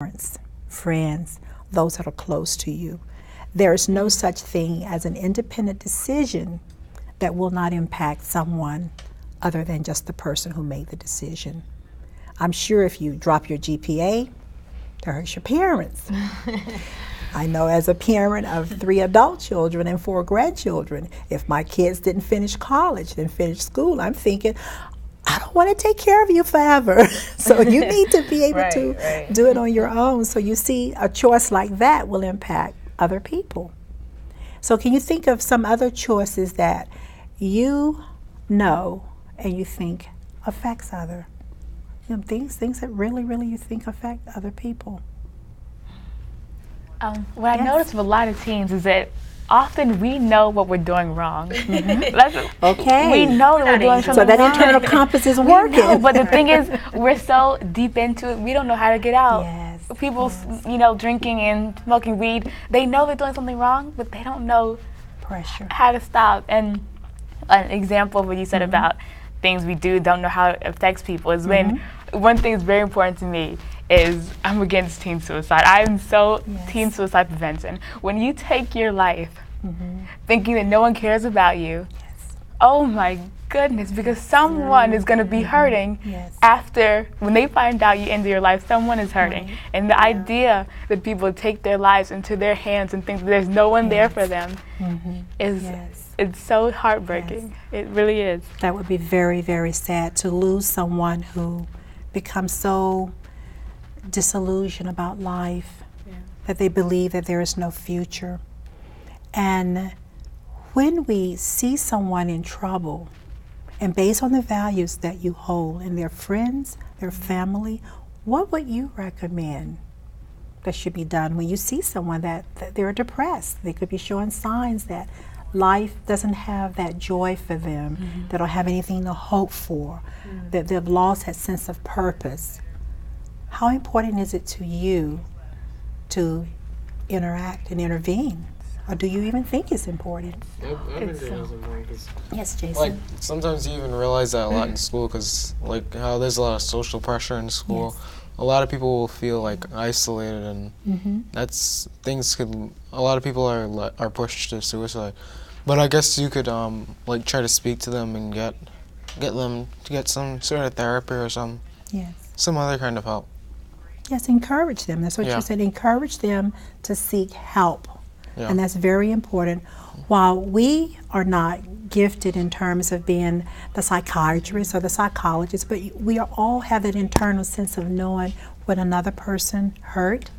parents, friends, those that are close to you. There is no such thing as an independent decision that will not impact someone other than just the person who made the decision. I'm sure if you drop your GPA, that hurts your parents. I know as a parent of 3 adult children and 4 grandchildren, if my kids didn't finish college, didn't finish school, I'm thinking, I don't want to take care of you forever. So you need to be able to do it on your own. So you see, a choice like that will impact other people. So can you think of some other choices that you know and you think affects other? Things that really, really you think affect other people. What I notice with a lot of teens is that often we know what we're doing wrong. Okay. We know that we're doing something wrong. So that internal compass is working. No, but the thing is, we're so deep into it, we don't know how to get out. Yes. People, drinking and smoking weed, they know they're doing something wrong, but they don't know how to stop. And an example of what you said about things we don't know how it affects people is when one thing is very important to me is I'm against teen suicide. I'm so teen suicide prevention. When you take your life thinking that no one cares about you, oh my goodness, because someone is going to be hurting after, when they find out you ended your life, someone is hurting. And the idea that people take their lives into their hands and think that there's no one there for them is it's so heartbreaking. It really is. That would be very, very sad to lose someone who becomes so disillusioned about life that they believe that there is no future. And when we see someone in trouble, and based on the values that you hold and their friends, their family, what would you recommend that should be done when you see someone that they're depressed? They could be showing signs that life doesn't have that joy for them, they don't have anything to hope for, that they've lost that sense of purpose. How important is it to you to interact and intervene? Or do you even think it's important? I think it is important. Yes, Jason. Like, sometimes you even realize that a lot in school because, like, how there's a lot of social pressure in school. A lot of people will feel, like, isolated, and that's, things could, a lot of people are pushed to suicide. But I guess you could, like, try to speak to them and get them to get some sort of therapy or some other kind of help. Yes, encourage them. That's what you said. Encourage them to seek help. And that's very important. While we are not gifted in terms of being the psychiatrist or the psychologist, but we all have that internal sense of knowing when another person hurt.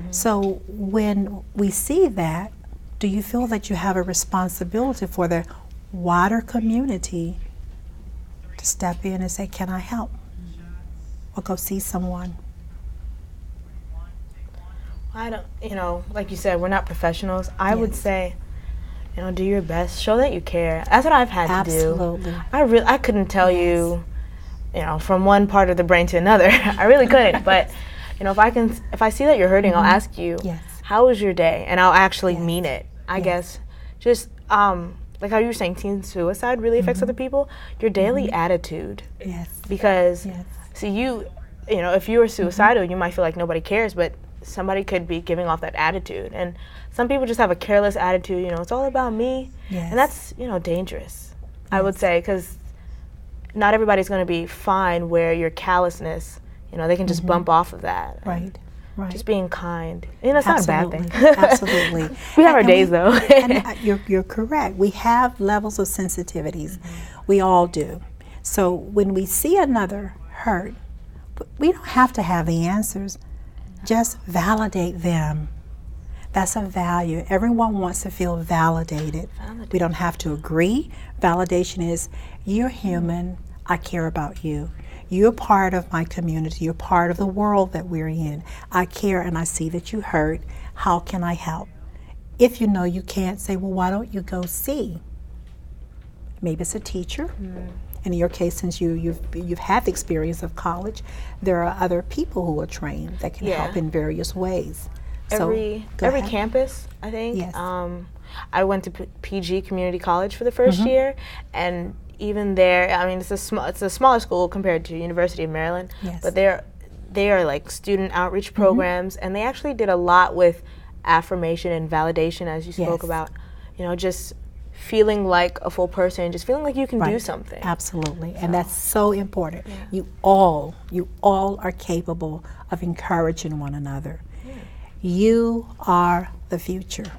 So when we see that, do you feel that you have a responsibility for the wider community to step in and say, can I help? Or go see someone? I don't, like you said, we're not professionals. I would say, do your best. Show that you care. That's what I've had to do. Absolutely. I couldn't tell you, from one part of the brain to another. I really couldn't. But, if I see that you're hurting, I'll ask you, how was your day? And I'll actually mean it. I guess just, like how you were saying, teen suicide really affects other people. Your daily attitude. Because, see, if you were suicidal, you might feel like nobody cares, but somebody could be giving off that attitude. And some people just have a careless attitude, it's all about me. And that's, dangerous, I would say, because not everybody's going to be fine where your callousness, they can just bump off of that. Right. Just being kind. That's not a bad thing. Absolutely. We have our days, though. And you're correct. We have levels of sensitivities. We all do. So when we see another hurt, we don't have to have the answers. Just validate them. That's a value. Everyone wants to feel validated. We don't have to agree. Validation is, you're human, I care about you. You're part of my community. You're part of the world that we're in. I care and I see that you hurt. How can I help? If you know you can't, say, well, why don't you go see? Maybe it's a teacher. In your case, since you've had the experience of college, there are other people who are trained that can help in various ways. Every campus, I think. I went to PG Community College for the first year, and even there, I mean, it's a smaller school compared to University of Maryland, but they are like student outreach programs, and they actually did a lot with affirmation and validation, as you spoke about, you know, just feeling like a full person, just feeling like you can do something. Absolutely, and that's so important. You all are capable of encouraging one another. You are the future.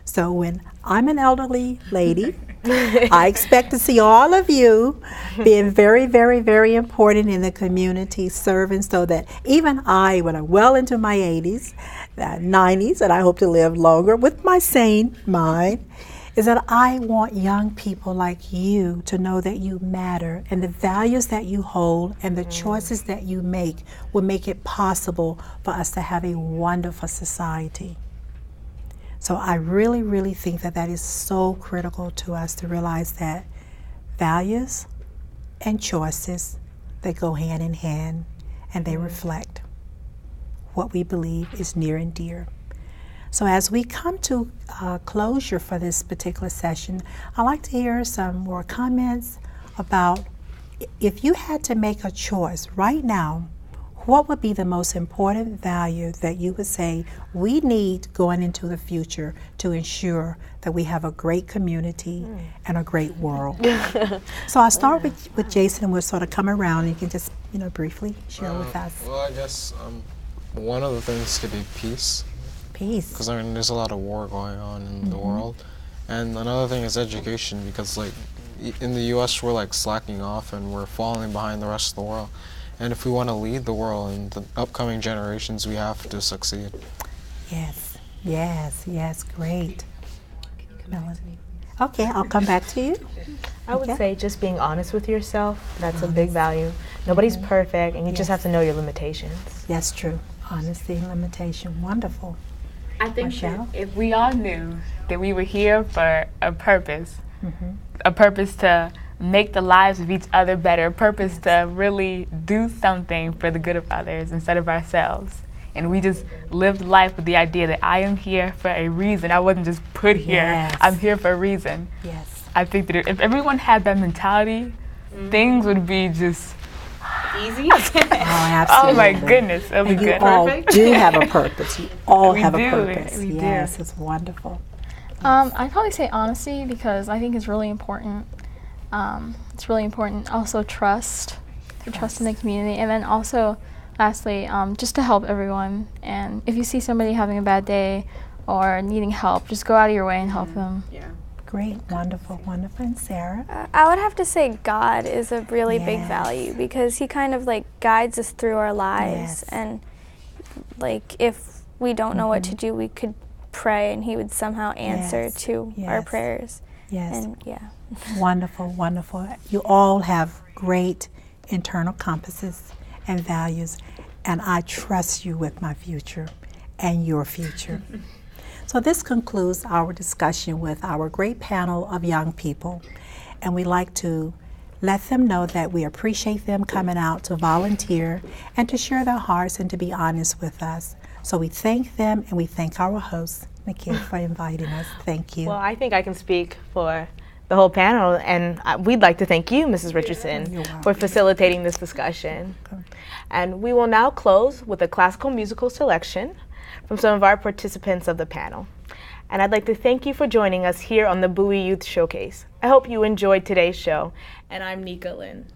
So when I'm an elderly lady, I expect to see all of you being very, very, very important in the community, serving, so that even I, when I'm well into my 80s, 90s, and I hope to live longer with my sane mind, is that I want young people like you to know that you matter, and the values that you hold and the choices that you make will make it possible for us to have a wonderful society. So I really, really think that that is so critical to us to realize that values and choices, they go hand in hand, and they reflect what we believe is near and dear. So as we come to closure for this particular session, I'd like to hear some more comments about, if you had to make a choice right now, what would be the most important value that you would say we need going into the future to ensure that we have a great community and a great world? So I'll start with Jason, and we'll sort of come around, and you can just, you know, briefly share with us. Well, I guess one of the things could be peace. Peace. Because I mean, there's a lot of war going on in the world. And another thing is education, because like in the US we're like slacking off and we're falling behind the rest of the world. And if we want to lead the world and the upcoming generations, we have to succeed. Yes, yes, yes, great. Melanie. Okay, I'll come back to you. I would say just being honest with yourself, that's a big value. Nobody's perfect, and you just have to know your limitations. That's true. Honesty and limitation. Wonderful. I think if we all knew that we were here for a purpose to make the lives of each other better, a purpose to really do something for the good of others instead of ourselves. And we just lived life with the idea that I am here for a reason. I wasn't just put here. I'm here for a reason. Yes. I think that if everyone had that mentality, things would be just easy. Absolutely. Oh my goodness, it'll be good. You all do have a purpose. You all have a do. purpose. We yes, do. It's wonderful. I'd probably say honesty, because I think it's really important. It's really important. Also trust in the community, and then also, lastly, just to help everyone. And if you see somebody having a bad day or needing help, just go out of your way and help them. Yeah. Great, wonderful, wonderful. And Sarah? I would have to say God is a really big value, because he kind of like guides us through our lives. And like if we don't know what to do, we could pray and he would somehow answer to our prayers. Yes. And Wonderful, wonderful. You all have great internal compasses and values, and I trust you with my future and your future. So this concludes our discussion with our great panel of young people, and we like to let them know that we appreciate them coming out to volunteer and to share their hearts and to be honest with us. So we thank them, and we thank our host, Nneka, for inviting us. Thank you. Well, I think I can speak for the whole panel, and we'd like to thank you, Mrs. Richardson, for facilitating this discussion. And we will now close with a classical musical selection from some of our participants of the panel. And I'd like to thank you for joining us here on the Bowie Youth Showcase. I hope you enjoyed today's show, and I'm Nneka Lynn.